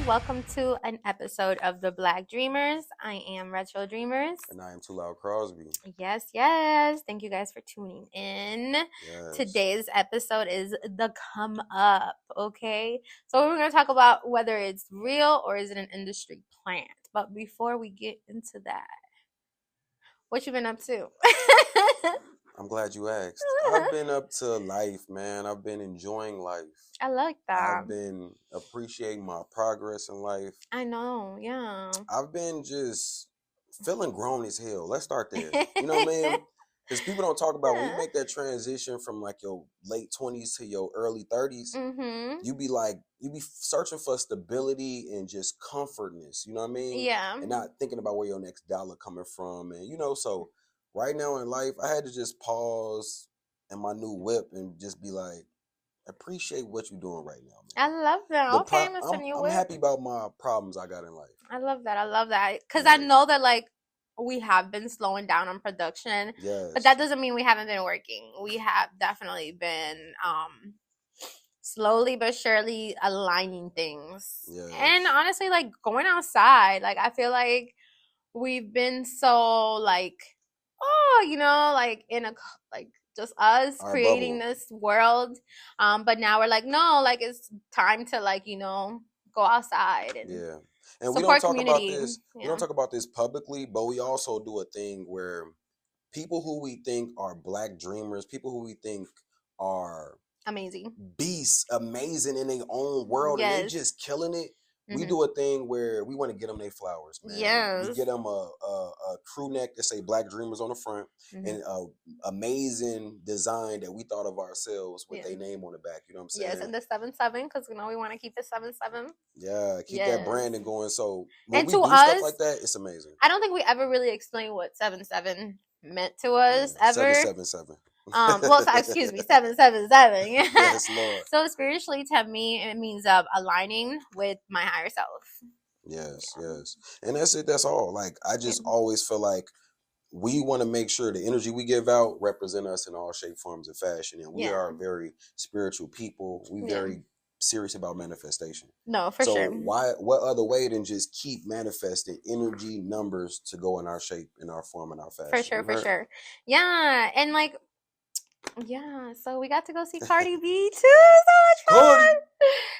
Welcome to an episode of The Black Dreamers. I am Retro Dreamers. And I am Too Loud Crosby. Yes, yes. Thank you guys for tuning in. Yes. Today's episode is the come up, okay? So we're going to talk about whether it's real or is it an industry plant. But before we get into that, what you been up to? I'm glad you asked. I've been up to life, man. I've been enjoying life. I like that. I've been appreciating my progress in life. I know, yeah. I've been just feeling grown as hell. Let's start there. You know what I mean? Because people don't talk about when you make that transition from like your late 20s to your early 30s, you be searching for stability and just comfortness. You know what I mean? Yeah. And not thinking about where your next dollar coming from. And, you know, so right now in life, I had to just pause in my new whip and just be like, appreciate what you're doing right now, man. I love that. Okay, Mr. New Whip. I'm happy about my problems I got in life. I love that. Because I know that, like, we have been slowing down on production. Yes. But that doesn't mean we haven't been working. We have definitely been slowly but surely aligning things. Yes. And honestly, like, going outside, like, I feel like we've been so, like, in a, like, just us Our creating bubble. this world. But now we're like, no, like, it's time to, like, go outside and and support we don't talk community. about this. We don't talk about this publicly, but we also do a thing where people who we think are Black dreamers, people who we think are amazing beasts, amazing in their own world, and they just killing it. We do a thing where we want to get them their flowers, man. Yes. We get them a crew neck that say Black Dreamers on the front and a amazing design that we thought of ourselves with their name on the back. You know what I'm saying? Yes, and the 7-7 because we want to keep it 7-7. Yeah, keep that branding going. So when and we to do us, stuff like that, it's amazing. I don't think we ever really explained what 7-7 meant to us ever. 777. Excuse me, 777. Yes, Lord. So spiritually, to me, it means aligning with my higher self. Yes, and that's it. That's all. Like I just always feel like we want to make sure the energy we give out represent us in all shape, forms, and fashion. And we are very spiritual people. We very serious about manifestation. No, for sure. So what other way than just keep manifesting energy, numbers to go in our shape, in our form, in our fashion? For sure. Yeah, and like. Yeah, so we got to go see Cardi B too. So much fun.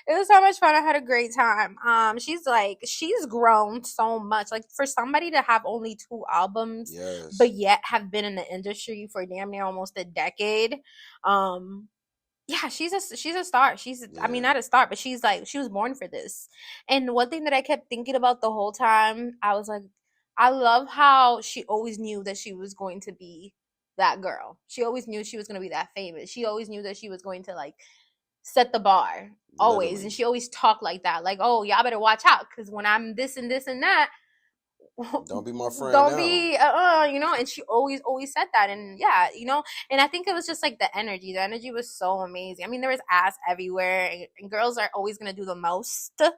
It was so much fun. I had a great time. She's grown so much. Like for somebody to have only 2 albums, but yet have been in the industry for damn near almost a decade. Yeah, she's a star. I mean, not a star, but she was born for this. And one thing that I kept thinking about the whole time, I was like, I love how she always knew that she was going to be that girl. She always knew she was going to be that famous. She always knew that she was going to like set the bar always. Literally. And she always talked like that. Like, oh, y'all better watch out because when I'm this and this and that, don't be my friend. Don't be, and she always said that. And yeah, and I think it was just like the energy. The energy was so amazing. I mean, there was ass everywhere and girls are always going to do the most. But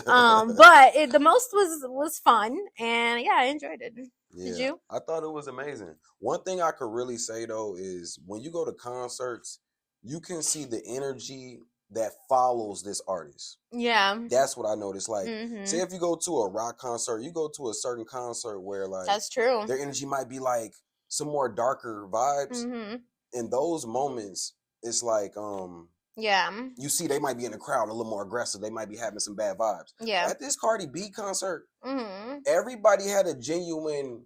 the most was fun. And yeah, I enjoyed it. Yeah, did you? I thought it was amazing. One thing I could really say though is when you go to concerts, you can see the energy that follows this artist. Yeah. That's what I noticed. Like, say if you go to a rock concert, you go to a certain concert where like that's true. Their energy might be like some more darker vibes. In those moments, it's like you see they might be in the crowd a little more aggressive. They might be having some bad vibes. Yeah. At this Cardi B concert, everybody had a genuine,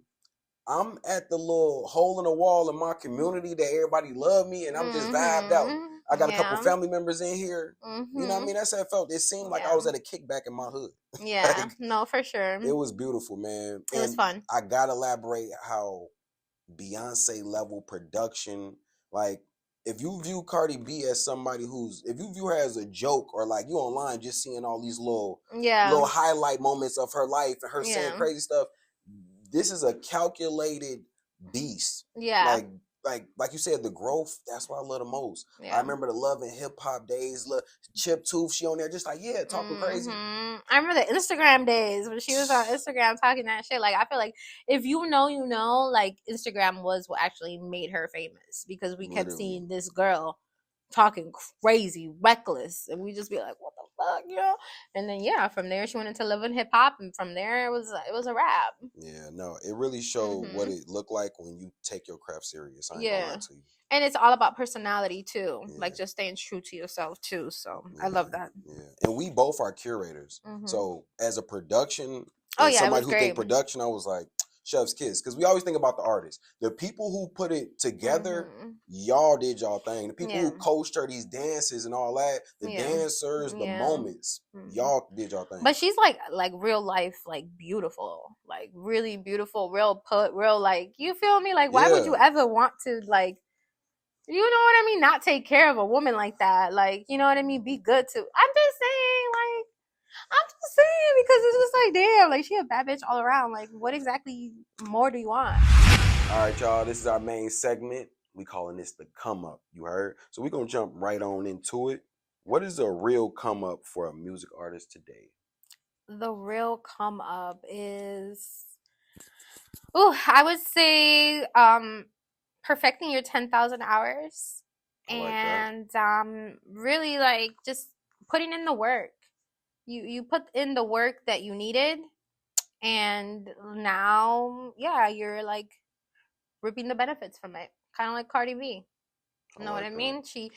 I'm at the little hole in the wall in my community that everybody love me and I'm just vibed out. I got a couple family members in here. You know what I mean? That's how it felt. It seemed like I was at a kickback in my hood. Yeah, like, no, for sure. It was beautiful, man. It was fun. I gotta elaborate how Beyonce level production, like if you view Cardi B as somebody if you view her as a joke or like you online just seeing all these little highlight moments of her life and her saying crazy stuff, this is a calculated beast. Yeah. Like like you said, the growth, that's what I love the most. Yeah. I remember the Love and Hip Hop days. Look, Chip Tooth, she on there just like, yeah, talking crazy. I remember the Instagram days when she was on Instagram talking that shit. Like, I feel like if you know, like, Instagram was what actually made her famous, because we kept seeing this girl talking crazy, reckless, and we just be like, what the fuck, you know? And then from there she went into Love and Hip Hop, and from there it was a wrap. Yeah, no, it really showed what it looked like when you take your craft serious. I ain't gonna lie to you. And it's all about personality too, like just staying true to yourself too. So I love that. Yeah, and we both are curators. So as a production, somebody who think production, I was like, chef's kiss, because we always think about the artists. The people who put it together, y'all did y'all thing. The people who coached her these dances and all that, the dancers, the moments, y'all did y'all thing. But she's like real life, like beautiful, like really beautiful, real like, you feel me? Like, why would you ever want to, like, you know what I mean, not take care of a woman like that? Like, you know what I mean? Be good to. I'm just saying, because it's just like, damn, like, she a bad bitch all around. Like, what exactly more do you want? All right, y'all, this is our main segment. We calling this the come up, you heard? So we're going to jump right on into it. What is a real come up for a music artist today? The real come up is, I would say, perfecting your 10,000 hours, and really, like, just putting in the work. You put in the work that you needed, and now you're like reaping the benefits from it, kind of like Cardi B. You know what I mean? She,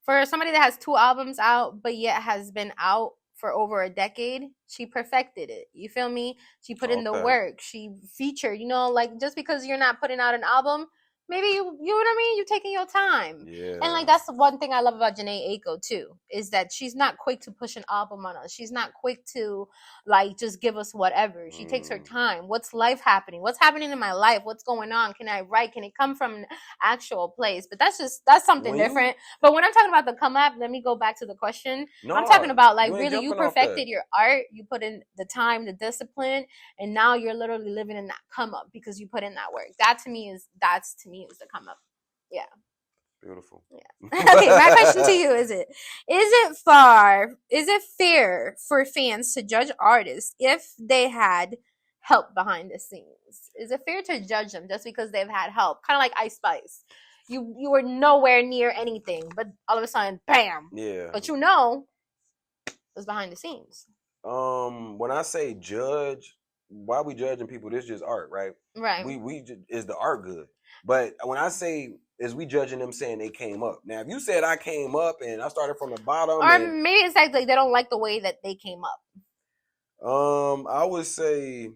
for somebody that has 2 albums out but yet has been out for over a decade, she perfected it. You feel me? She put in the work. She featured, like, just because you're not putting out an album, maybe you know what I mean? You're taking your time. Yeah. And, like, that's the one thing I love about Jhené Aiko, too, is that she's not quick to push an album on us. She's not quick to, like, just give us whatever. She takes her time. What's life happening? What's happening in my life? What's going on? Can I write? Can it come from an actual place? But that's something different. But when I'm talking about the come up, let me go back to the question. I'm talking about, like, really, you perfected your art. You put in the time, the discipline, and now you're literally living in that come up because you put in that work. That's to me is the come up. Yeah. Beautiful. Yeah. Okay, my question to you is it fair for fans to judge artists if they had help behind the scenes? Is it fair to judge them just because they've had help? Kind of like Ice Spice. You were nowhere near anything, but all of a sudden, bam. Yeah. But it was behind the scenes. When I say judge, why are we judging people? This is just art, right? Right. We is the art good? But when I say, is we judging them saying they came up? Now, if you said I came up and I started from the bottom, or maybe it's like they don't like the way that they came up. I would say,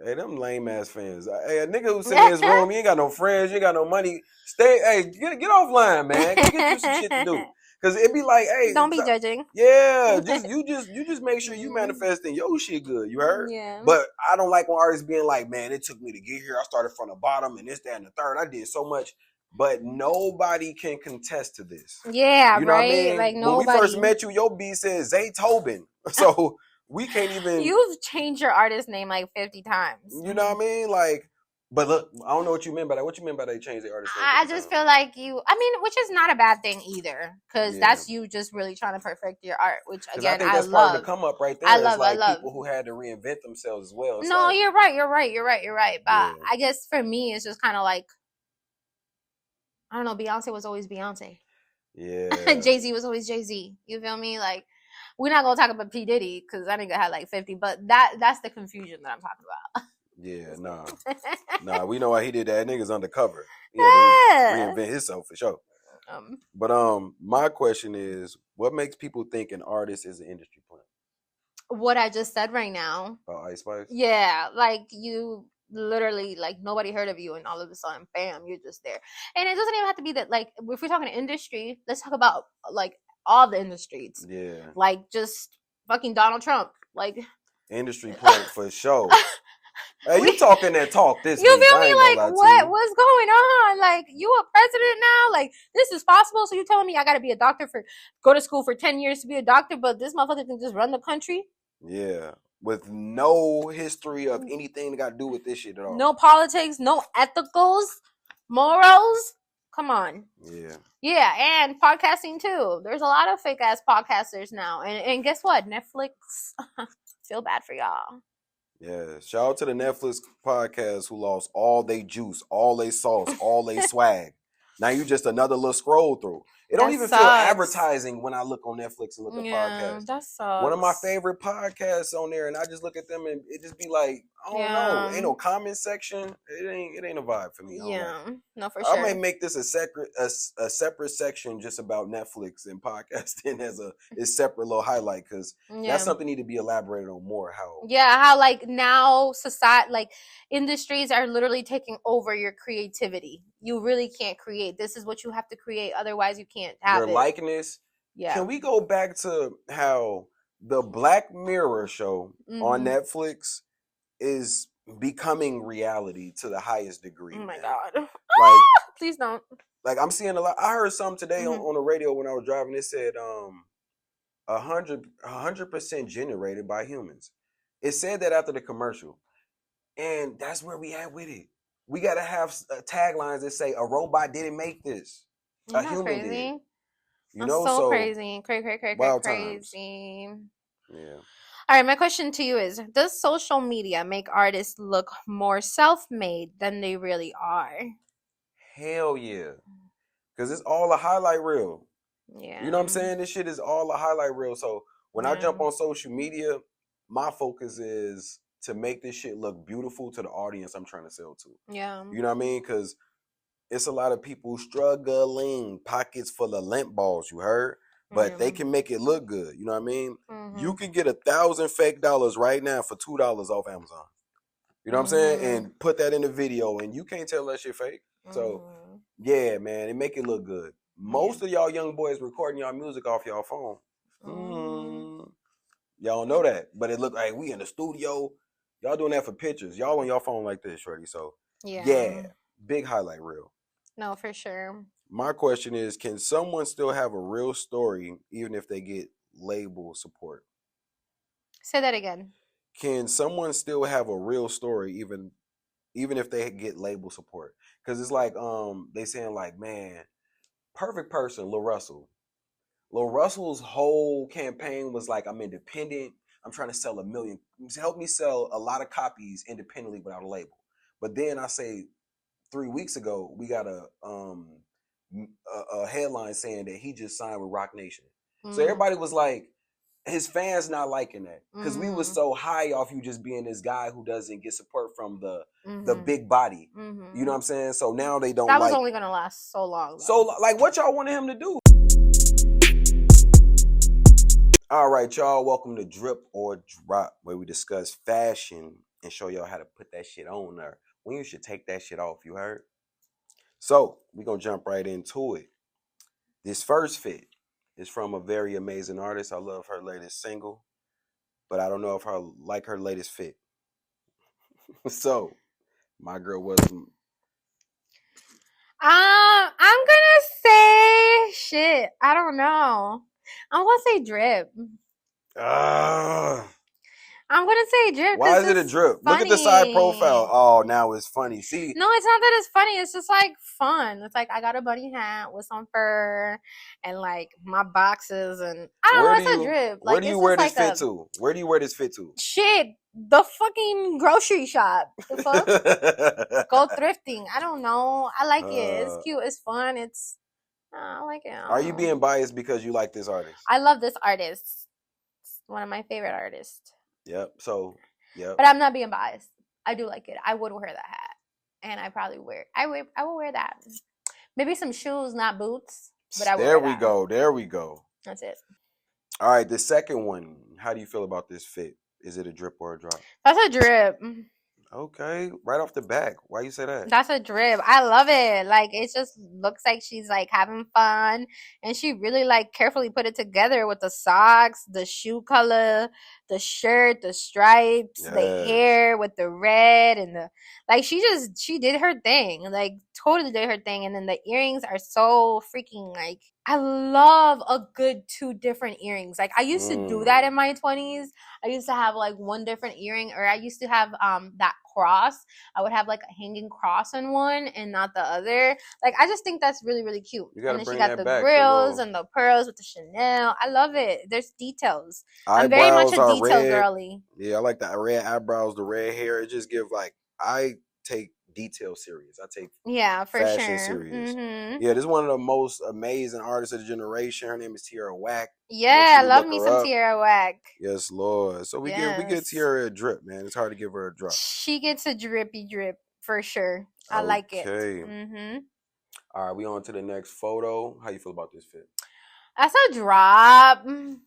hey, them lame ass fans. Hey, a nigga who sit in his room, you ain't got no friends, you ain't got no money. Get offline, man. Get you some shit to do. Cause it be like, hey, don't be judging. Yeah, you just make sure you manifesting your shit good. You heard? Yeah. But I don't like when artists being like, man, it took me to get here. I started from the bottom and this, that, and the third. I did so much, but nobody can contest to this. Yeah, you know right. What I mean? Like nobody. When we first met you, your beat said Zay Tobin, so we can't even. You've changed your artist name like 50 times. You know what I mean? Like. But look, I don't know what you meant by that. What you meant by they changed the artist name? I just feel like which is not a bad thing either, because that's you just really trying to perfect your art, which again, I think that's part of the come up right there. I love people who had to reinvent themselves as well. It's no, you're right. But I guess for me, it's just kind of like, I don't know. Beyonce was always Beyonce. Yeah. Jay-Z was always Jay-Z. You feel me? Like, we're not gonna talk about P. Diddy because I think I had like 50, but that's the confusion that I'm talking about. Yeah, nah, we know why he did that. Nigga's undercover. He had to reinvent himself for sure. But my question is, what makes people think an artist is an industry plant? What I just said right now. About Ice Spice? Yeah, like you literally, like, nobody heard of you, and all of a sudden, bam, you're just there. And it doesn't even have to be that. Like, if we're talking industry, let's talk about like all the industries. Yeah. Like just fucking Donald Trump, like industry plant for sure. Hey, you talking that talk this you feel me? Like, what's going on? Like, you a president now? Like, this is possible? So you telling me I gotta be a doctor go to school for 10 years to be a doctor, but this motherfucker can just run the country? Yeah. with no history of anything that got to do with this shit at all. No politics, no ethicals, morals. Come on. Yeah. Yeah, and podcasting too. There's a lot of fake ass podcasters now. And guess what? Netflix, feel bad for y'all. Yeah. Shout out to the Netflix podcast who lost all they juice, all they sauce, all they swag. Now you just another little scroll through. It don't even feel advertising when I look on Netflix and look at podcasts. That sucks. One of my favorite podcasts on there, and I just look at them and it just be like, I don't know. Ain't no comment section. It ain't a vibe for me. No, for sure. I may make this a separate section just about Netflix and podcasting as a separate little highlight, because that's something need to be elaborated on more. How like now society, like industries are literally taking over your creativity. You really can't create. This is what you have to create. Otherwise, you can't have your likeness. Yeah. Can we go back to how the Black Mirror show on Netflix is becoming reality to the highest degree? Oh my God. Like, please don't. Like, I'm seeing a lot. I heard something today on the radio when I was driving. It said 100% generated by humans. It said that after the commercial. And that's where we at with it. We got to have taglines that say, a robot didn't make this. A human did. You know, so crazy. Crazy. Yeah. All right, my question to you is, does social media make artists look more self-made than they really are? Hell yeah. Because it's all a highlight reel. Yeah. You know what I'm saying? This shit is all a highlight reel. So when I jump on social media, my focus is to make this shit look beautiful to the audience I'm trying to sell to. Yeah. You know what I mean? Because it's a lot of people struggling, pockets full of lint balls, you heard? But they can make it look good. You know what I mean? You can get 1,000 fake dollars right now for $2 off Amazon. You know what I'm saying? And put that in the video, and you can't tell that shit fake. So, yeah, man, it make it look good. Most of y'all young boys recording y'all music off y'all phone. Y'all know that. But it look like we in the studio. Y'all doing that for pictures. Y'all on y'all phone like this, shorty. So, yeah, big highlight reel. No, for sure. My question is, can someone still have a real story even if they get label support? Say that again. Can someone still have a real story even if they get label support? Because it's like they saying like, man, perfect person, Lil Russell. Lil Russell's whole campaign was like, I'm independent. I'm trying to sell 1 million. Help me sell a lot of copies independently without a label. But then I say 3 weeks ago, we got a headline saying that he just signed with Roc Nation. So everybody was like, his fans not liking that because we was so high off you just being this guy who doesn't get support from the big body. You know what I'm saying? So now they don't. That was only gonna last so long. Though. So like, what y'all wanted him to do? All right, y'all. Welcome to Drip or Drop, where we discuss fashion and show y'all how to put that shit on there when you should take that shit off. You heard? So we're gonna jump right into it. This first fit is from a very amazing artist. I love her latest single, but I don't know if I like her latest fit. So my girl was. I'm gonna say shit. I don't know. I'm gonna say Drip. I'm gonna say Drip. Why is it a Drip? Funny. Look at the side profile. Oh, now it's funny. See? No, it's not that it's funny. It's just like fun. It's like I got a bunny hat with some fur and like my boxes and I don't know. It's a Drip. Like, where do you wear this fit to? Where do you wear this fit to? Shit, the fucking grocery shop. The fuck? Go thrifting. I don't know. I like it. It's cute. It's fun. I like it. Are you being biased because you like this artist? I love this artist. It's one of my favorite artists. Yep. So, yep. But I'm not being biased. I do like it. I would wear that hat, and I probably I will wear that. Maybe some shoes, not boots. But I will. There we go. There we go. That's it. All right. The second one. How do you feel about this fit? Is it a drip or a drop? That's a drip. Okay, right off the back. Why you say that? That's a drip. I love it. Like, it just looks like she's like having fun, and she really like carefully put it together with the socks, the shoe color, the shirt, the stripes, the hair with the red, and the like. She did her thing. Like, totally did her thing. And then the earrings are so freaking like I love a good 2 different earrings. Like I used to do that in my 20s. I used to have like 1 different earring, or I used to have that cross. I would have like a hanging cross on one and not the other. Like I just think that's really, really cute. You gotta and then bring she got that the back, grills and the pearls with the Chanel. I love it. There's details. I'm very much Eyebrows a are detail red. girly. Yeah, I like the red eyebrows, the red hair. It just give like, I take detail serious. I take for fashion sure. serious. Mm-hmm. Yeah, this is one of the most amazing artists of the generation. Her name is Tierra Whack. Yeah, I love me some Tierra Whack. Yes, Lord. So we get Tierra a drip, man. It's hard to give her a drop. She gets a drippy drip for sure. I like it. Mm-hmm. All right, we on to the next photo. How you feel about this fit? That's a drop.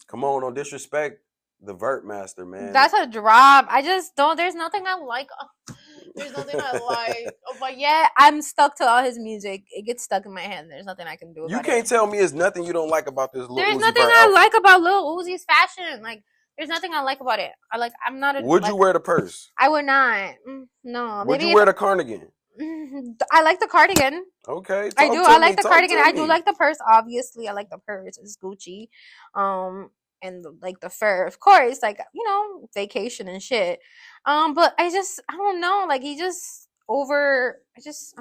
Come on, don't disrespect the Vert Master, man. That's a drop. I just don't. There's nothing I like. There's nothing I like. But yeah, I'm stuck to all his music. It gets stuck in my head. There's nothing I can do about it. You can't tell me there's nothing you don't like about this Lil Uzi There's nothing Vert I outfit. like about Lil Uzi's fashion. Like, there's nothing I like about it. I'm not a. Would you wear the purse? I would not. No. Would you wear the cardigan? I like the cardigan. Okay. I do. I like the cardigan. I do like the purse. Obviously, I like the purse. It's Gucci. And like the fur, of course, like, you know, vacation and shit. But I don't know. Like he just I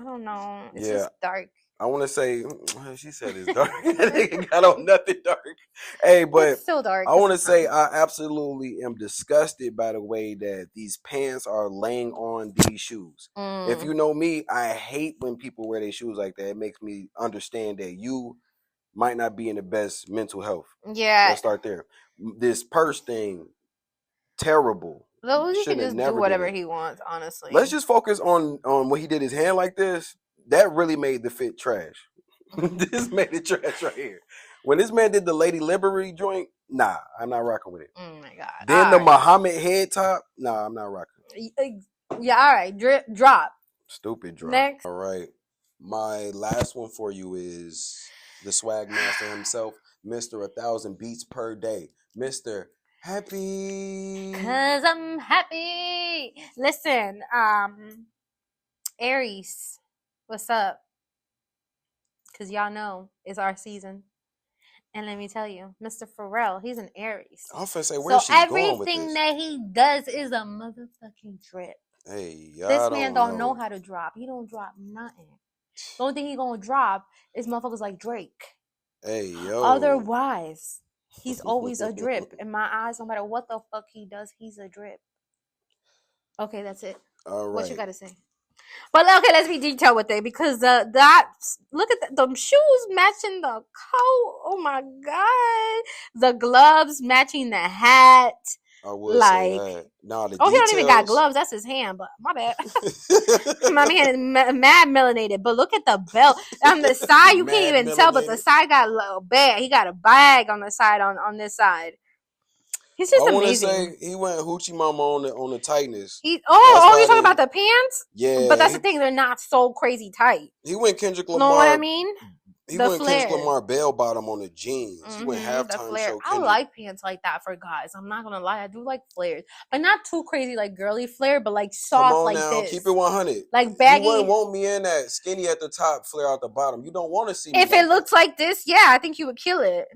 don't know. It's just dark. I want to say, she said it's dark. That got on nothing dark. Hey, but it's still dark. I want to say I absolutely am disgusted by the way that these pants are laying on these shoes. If you know me, I hate when people wear their shoes like that. It makes me understand that you might not be in the best mental health. Yeah. Let's start there. This purse thing, terrible. Lil Uzi can just do whatever he wants, honestly. Let's just focus on what he did his hand like this. That really made the fit trash. This made it trash right here. When this man did the Lady Liberty joint, nah, I'm not rocking with it. Oh my God. Then the Muhammad head top, nah, I'm not rocking. Yeah, all right. Drop. Stupid drop. Next. All right. My last one for you is the swag master himself, Mr. 1,000 Beats Per Day. Mr. Happy. 'Cause I'm happy. Listen, Aries. What's up? Because y'all know it's our season. And let me tell you, Mr. Pharrell, he's an Aries. I was going to say, where's she going with this? So everything that he does is a motherfucking drip. Hey, y'all this man don't know how to drop. He don't drop nothing. The only thing he gonna drop is motherfuckers like Drake. Hey, yo. Otherwise, he's always a drip. In my eyes, no matter what the fuck he does, he's a drip. Okay, that's it. All right. What you gotta say? But okay, let's be detailed with it because look at the shoes matching the coat. Oh my God, the gloves matching the hat. I would say that. Nah, the he don't even got gloves. That's his hand. But my bad. My man is mad melanated. But look at the belt on the side. You can't even tell. But the side got a little bag. He got a bag on the side on this side. He's just amazing. I want to say he went hoochie mama on the tightness. You're talking about the pants? Yeah. But that's the thing. They're not so crazy tight. He went Kendrick Lamar. Know what I mean? He went Kendrick Lamar bell bottom on the jeans. He went halftime show. I like pants like that for guys. I'm not gonna lie. I do like flares, but not too crazy like girly flare, but like soft like this. Keep it 100. Like baggy. You wouldn't want me in that skinny at the top, flare out the bottom. You don't want to see me. If it looks like this, yeah, I think you would kill it.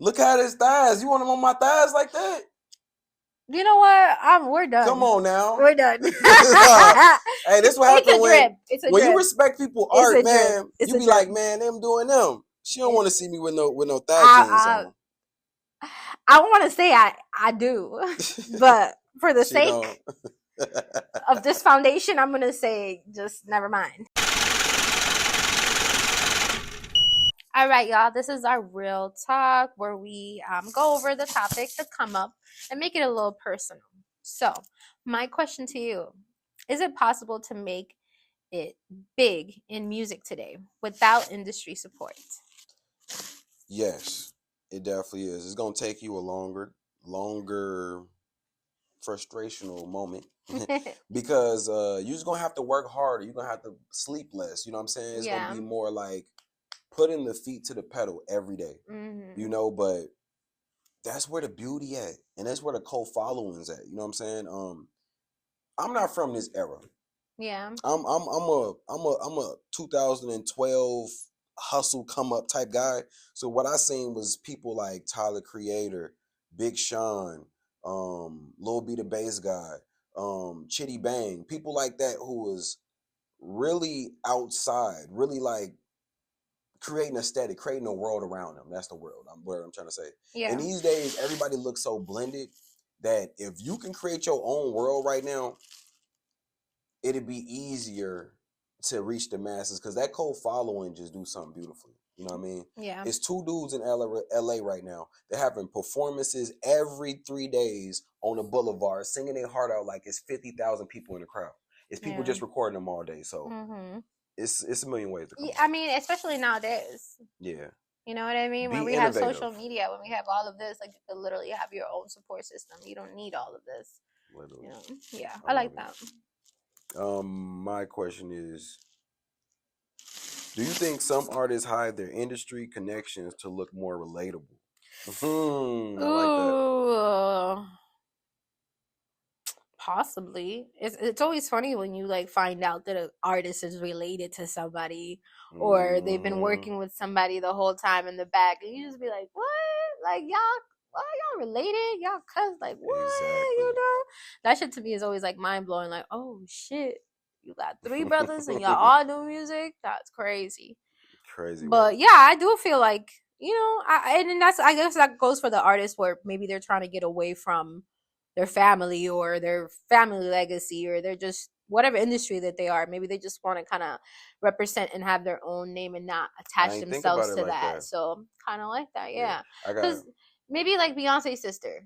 Look at his thighs. You want him on my thighs like that? You know what? We're done. Come on now. We're done. Hey, this what happens when you respect people's art, man. You be like, man, them doing them. She don't want to see me with no thigh jeans on. I want to say I do, but for the sake of this foundation, I'm gonna say just never mind. All right, y'all, this is our real talk where we go over the topic to come up and make it a little personal. So my question to you, is it possible to make it big in music today without industry support? Yes, it definitely is. It's going to take you a longer frustrational moment because you're just going to have to work harder. You're going to have to sleep less. You know what I'm saying? It's going to be more like putting the feet to the pedal every day, you know, but that's where the beauty at. And that's where the cult following's at. You know what I'm saying? I'm not from this era. Yeah. I'm a 2012 hustle come up type guy. So what I seen was people like Tyler Creator, Big Sean, Lil B the Bass guy, Chitty Bang, people like that who was really outside, really like creating aesthetic, creating a world around them. That's the world where I'm trying to say. Yeah. And these days, everybody looks so blended that if you can create your own world right now, it'd be easier to reach the masses because that cold following just do something beautifully. You know what I mean? Yeah. It's 2 dudes in LA right now. They're having performances every 3 days on the boulevard, singing their heart out like it's 50,000 people in the crowd. It's people just recording them all day. So it's a million ways to come. I mean, especially nowadays. Yeah. You know what I mean? When we have social media, when we have all of this, like you could literally have your own support system. You don't need all of this. Literally. You know? Yeah, I like that. My question is, do you think some artists hide their industry connections to look more relatable? I like that. Possibly. It's always funny when you like find out that an artist is related to somebody or they've been working with somebody the whole time in the back, and you just be like, what? Like y'all related? Y'all cuz like what? Exactly. You know? That shit to me is always like mind blowing. Like, oh shit, you got 3 brothers and y'all all do music? That's crazy. Crazy. But yeah, I do feel like, you know, I guess that goes for the artists where maybe they're trying to get away from their family or their family legacy, or they're just whatever industry that they are. Maybe they just want to kind of represent and have their own name and not attach themselves to that. So kind of like that, yeah. Because maybe like Beyonce's sister.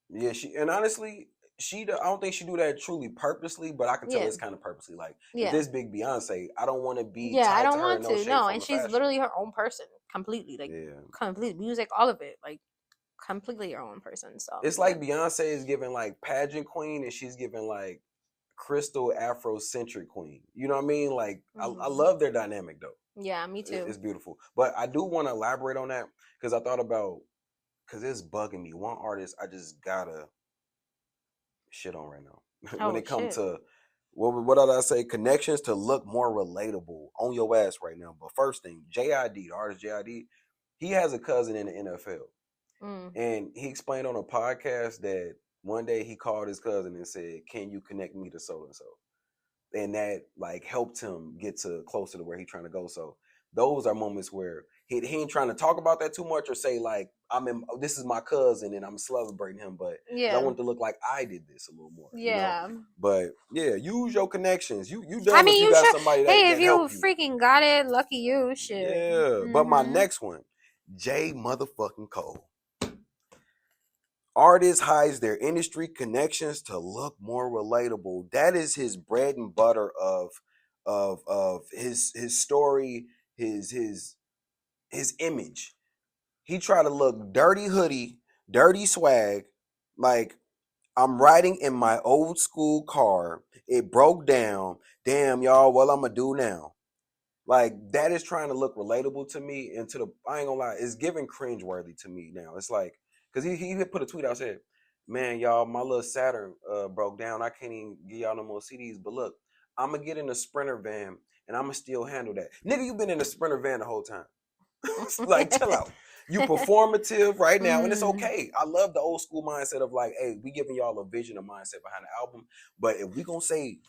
Yeah, and honestly, I don't think she do that truly purposely, but I can tell it's kind of purposely. Like, if this big Beyonce, I don't want to be. Yeah, I don't want to. No, and she's literally her own person, completely. Like, complete music, all of it, like. Completely your own person. So it's like Beyonce is giving like pageant queen and she's giving like crystal Afrocentric queen. You know what I mean? Like I love their dynamic though. Yeah, me too. It's beautiful. But I do want to elaborate on that because I thought about, because it's bugging me. One artist I just gotta shit on right now. When it comes to what did I say? Connections to look more relatable on your ass right now. But first thing, JID, the artist JID, he has a cousin in the NFL. And he explained on a podcast that one day he called his cousin and said, "Can you connect me to so and so?" And that like helped him get closer to where he's trying to go. So those are moments where he ain't trying to talk about that too much or say like, this is my cousin and I'm celebrating him, but I want it to look like I did this a little more. Yeah. You know? But yeah, use your connections. You done if you got somebody that if you freaking got it, lucky you. Shit. Yeah. But my next one, J motherfucking Cole. Artist hides their industry connections to look more relatable. That is his bread and butter of his story, his image. He tried to look dirty hoodie, dirty swag, like I'm riding in my old school car. It broke down. Damn, y'all, what I'm gonna do now? Like that is trying to look relatable to me, and I ain't gonna lie, it's giving cringeworthy to me now. It's like, because he put a tweet out, said, "Man, y'all, my little Saturn broke down. I can't even give y'all no more CDs. But look, I'm gonna get in a Sprinter van and I'm gonna still handle that. Nigga, you been in a Sprinter van the whole time. Like, chill out. You performative right now, and it's okay. I love the old school mindset of like, hey, we giving y'all a vision, a mindset behind the album. But if we gonna say,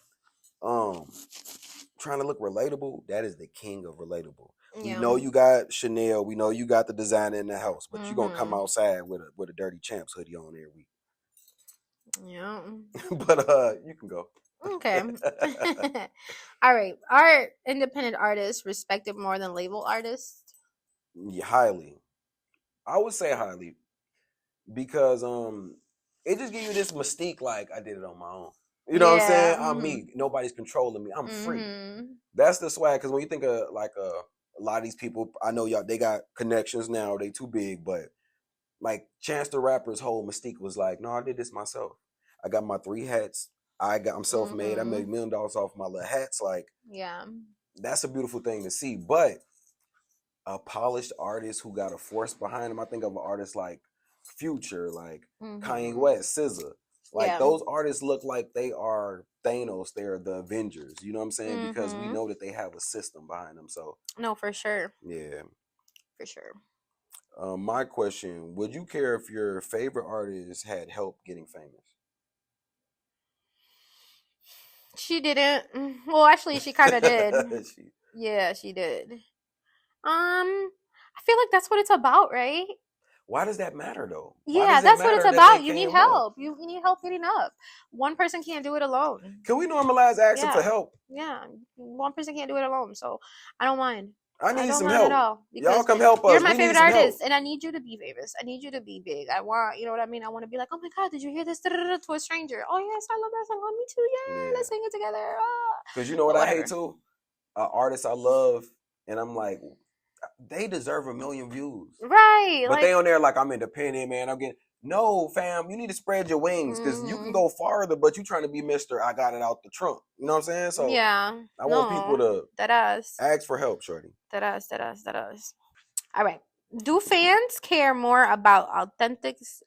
trying to look relatable, that is the king of relatable. We know you got Chanel. We know you got the designer in the house, but you're going to come outside with a Dirty Champs hoodie on every week. Yeah. But you can go. Okay. All right. Are independent artists respected more than label artists? Yeah, highly. I would say highly. Because it just gives you this mystique like I did it on my own. You know what I'm saying? I'm me. Nobody's controlling me. I'm free. That's the swag. Because when you think of like a lot of these people, I know y'all, they got connections now. They too big. But like Chance the Rapper's whole mystique was like, no, I did this myself. I got my 3 hats. I'm self-made. I made $1 million off my little hats. Like, that's a beautiful thing to see. But a polished artist who got a force behind him, I think of an artist like Future, like Kanye West, SZA. Like those artists look like they are Thanos. They're the Avengers. You know what I'm saying? Because we know that they have a system behind them. So no, for sure. Yeah. For sure. My question: would you care if your favorite artist had help getting famous? She didn't. Well, actually, she kind of did. Yeah, she did. I feel like that's what it's about, right? Why does that matter, though? Yeah, that's what it's about. You need help. You need help getting up. One person can't do it alone. Can we normalize asking for help? Yeah, one person can't do it alone, so I don't mind. I need some help. At all, y'all come help us. You're my favorite artist, and I need you to be famous. I need you to be big. I want, you know what I mean? I want to be like, oh my God, did you hear this? To a stranger. Oh yes, I love that song. Oh, me too. Yeah, let's sing it together. Because you know what I hate too? Artists I love, and I'm like, they deserve 1 million views. Right. But they on there like, I'm independent, man. I'm getting... No, fam, you need to spread your wings because you can go farther, but you trying to be Mr. I got it out the trunk. You know what I'm saying? So yeah, I want people to ask for help, shorty. That us. All right. Do fans care more about authenticity?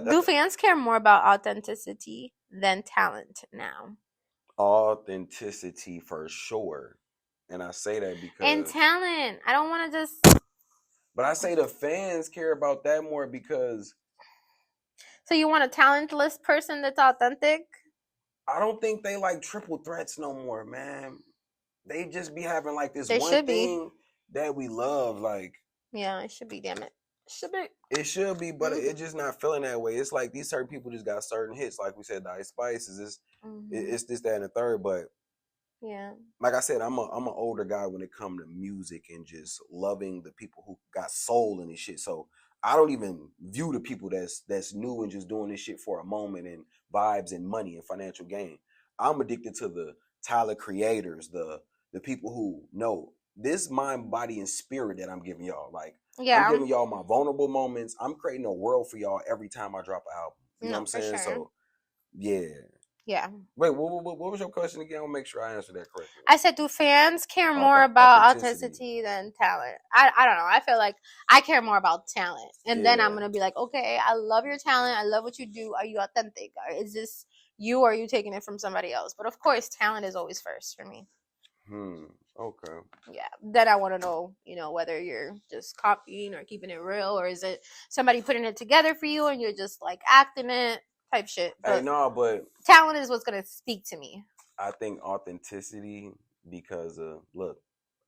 Do fans care more about authenticity than talent now? Authenticity for sure. And I say that because... And talent. I don't want to just... But I say the fans care about that more because... So you want a talentless person that's authentic? I don't think they like triple threats no more, man. They just be having like this one thing that we love. Like, yeah, it should be, damn it. It should be, but it's just not feeling that way. It's like these certain people just got certain hits. Like we said, the Ice Spices, it's this, that, and the third. But yeah, like I said, I'm an older guy when it comes to music and just loving the people who got soul in this shit. So I don't even view the people that's new and just doing this shit for a moment and vibes and money and financial gain. I'm addicted to the talent creators, the people who know this mind, body, and spirit that I'm giving y'all. Like, I'm giving y'all my vulnerable moments. I'm creating a world for y'all every time I drop an album. You know what I'm saying? Sure. So, yeah. Yeah. Wait, what was your question again? I'll make sure I answer that correctly. I said, do fans care more about authenticity than talent? I don't know. I feel like I care more about talent. And then I'm going to be like, okay, I love your talent. I love what you do. Are you authentic? Or is this you or are you taking it from somebody else? But of course, talent is always first for me. Okay. Yeah. Then I want to know, whether you're just copying or keeping it real, or is it somebody putting it together for you and you're just like acting it type shit. But but talent is what's going to speak to me. I think authenticity because look,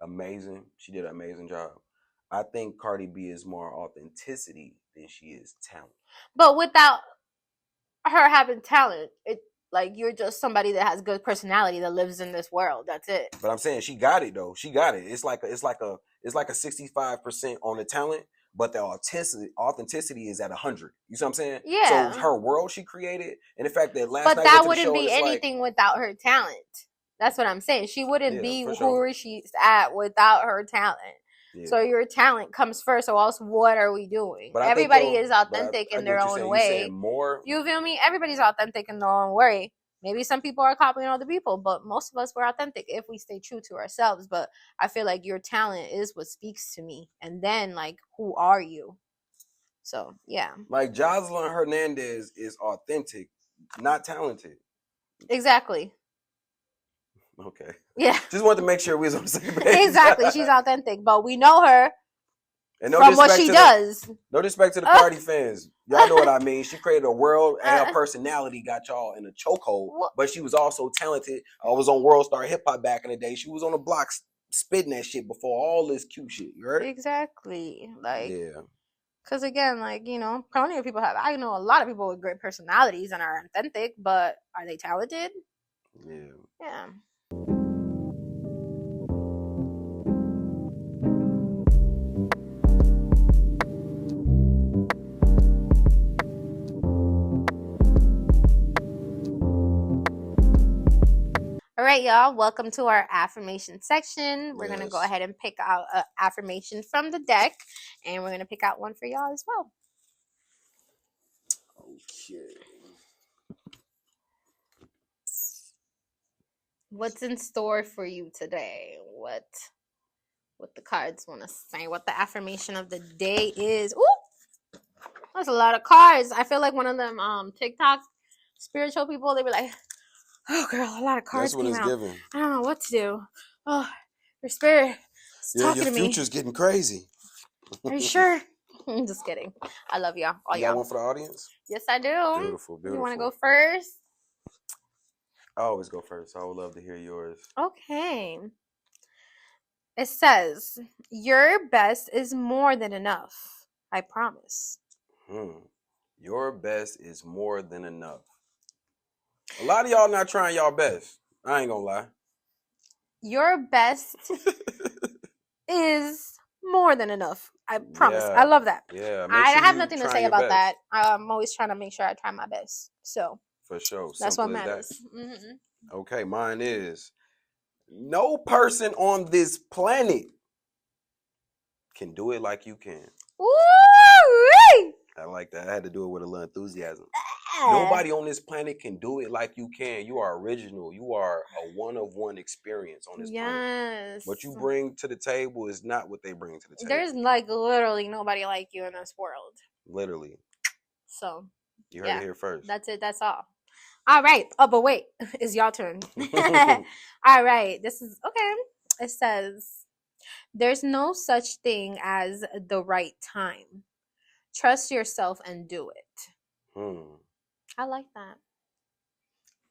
amazing. She did an amazing job. I think Cardi B is more authenticity than she is talent. But without her having talent, like you're just somebody that has good personality that lives in this world. That's it. But I'm saying she got it though. She got it. It's like a 65% on the talent, but the authenticity is at 100. You see what I'm saying? Yeah. So her world she created, and the fact that last night. But that wouldn't be anything without her talent. That's what I'm saying. She wouldn't be who she's at without her talent. Yeah. So your talent comes first, or else what are we doing? Everybody is authentic in their own way. You feel me? Everybody's authentic in their own way. Maybe some people are copying other people, but most of us, we're authentic if we stay true to ourselves. But I feel like your talent is what speaks to me. And then, like, who are you? So, yeah. Like, Jocelyn Hernandez is authentic, not talented. Exactly. Okay. Yeah. Just wanted to make sure we was on the same page. Exactly. She's authentic, but we know her from what she does. No disrespect to the Cardi fans. Y'all know what I mean. She created a world and her personality got y'all in a chokehold, but she was also talented. I was on World Star Hip Hop back in the day. She was on the block spitting that shit before all this cute shit. You heard? Exactly. Like, yeah. Because again, like, plenty of people I know a lot of people with great personalities and are authentic, but are they talented? Yeah. Yeah. All right, y'all. Welcome to our affirmation section. We're going to go ahead and pick out an affirmation from the deck, and we're going to pick out one for y'all as well. Okay. What's in store for you today? What the cards want to say? What the affirmation of the day is? Ooh! That's a lot of cards. I feel like one of them TikTok spiritual people, they be like, oh girl, a lot of cards came out. Giving. I don't know what to do. Oh, your spirit is talking to me. Your future's getting crazy. Are you sure? I'm just kidding. I love y'all. All you got one for the audience? Yes, I do. Beautiful. You want to go first? I always go first. I would love to hear yours. Okay. It says, your best is more than enough. I promise. Your best is more than enough. A lot of y'all not trying y'all best. I ain't gonna lie. Your best is more than enough. I promise. Yeah. I love that. Yeah. I have nothing to say about that. I'm always trying to make sure I try my best. So. For sure. That's what matters. Okay, mine is, no person on this planet can do it like you can. Woo-wee! I like that. I had to do it with a little enthusiasm. Nobody on this planet can do it like you can. You are original. You are a one-of-one experience on this planet. What you bring to the table is not what they bring to the table. There's like literally nobody like you in this world. Literally. So. You heard it here first. That's it. That's all. All right. Oh, but wait. It's your turn. All right. This is, okay. It says, there's no such thing as the right time. Trust yourself and do it. I like that.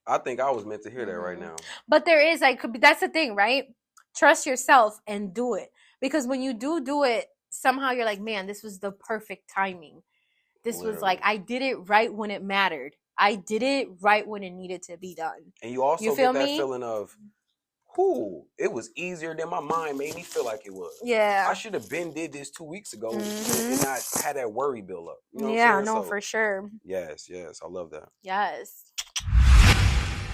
I think I was meant to hear that right now. But there is, like, that's the thing, right? Trust yourself and do it. Because when you do it, somehow you're like, man, this was the perfect timing. This was like, I did it right when it mattered. I did it right when it needed to be done. And you also get that feeling of, it was easier than my mind made me feel like it was. Yeah. I should have did this 2 weeks ago and not had that worry build up. You know what I'm saying? For sure. Yes. I love that. Yes.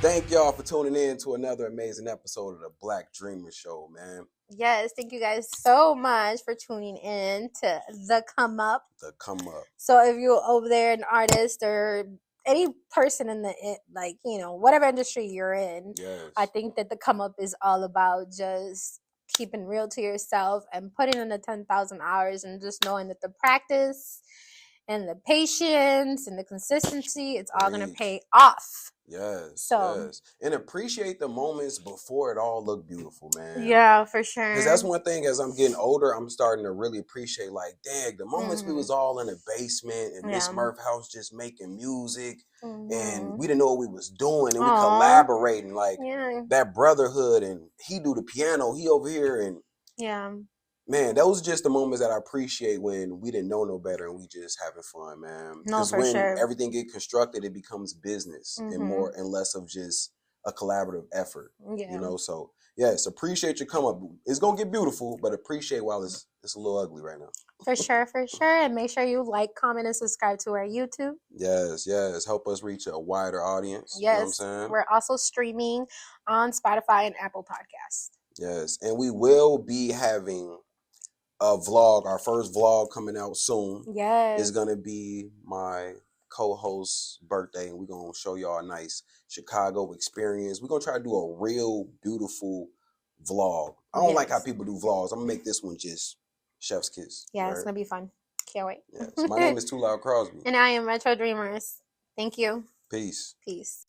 Thank y'all for tuning in to another amazing episode of the Black Dreamer Show, man. Yes, thank you guys so much for tuning in to The Come Up. The Come Up. So if you're over there, an artist or any person in the, like, you know, whatever industry you're in, I think that The Come Up is all about just keeping real to yourself and putting in the 10,000 hours and just knowing that the practice and the patience and the consistency, it's all going to pay off. Yes. And appreciate the moments before it all looked beautiful, man. Yeah, for sure. Because that's one thing, as I'm getting older, I'm starting to really appreciate, like, dang, the moments we was all in the basement and Miss Murph house just making music and we didn't know what we was doing and we collaborating, like that brotherhood, and he do the piano, he over here, and man, those are just the moments that I appreciate when we didn't know no better and we just having fun, man. Because when everything get constructed, it becomes business and more and less of just a collaborative effort. You know, so yes, appreciate your come up. It's gonna get beautiful, but appreciate while it's a little ugly right now. For sure. And make sure you like, comment, and subscribe to our YouTube. Yes. Help us reach a wider audience. Yes. You know what I'm saying? We're also streaming on Spotify and Apple Podcasts. Yes. And we will be having a vlog, our first vlog coming out soon. Yes. It's gonna be my co-host's birthday, and we're gonna show y'all a nice Chicago experience. We're gonna try to do a real beautiful vlog. I don't like how people do vlogs. I'm gonna make this one just chef's kiss. Yeah, it's gonna be fun. Can't wait. Yes. My name is Too Loud Crosby. And I am Retro Dreamers. Thank you. Peace. Peace.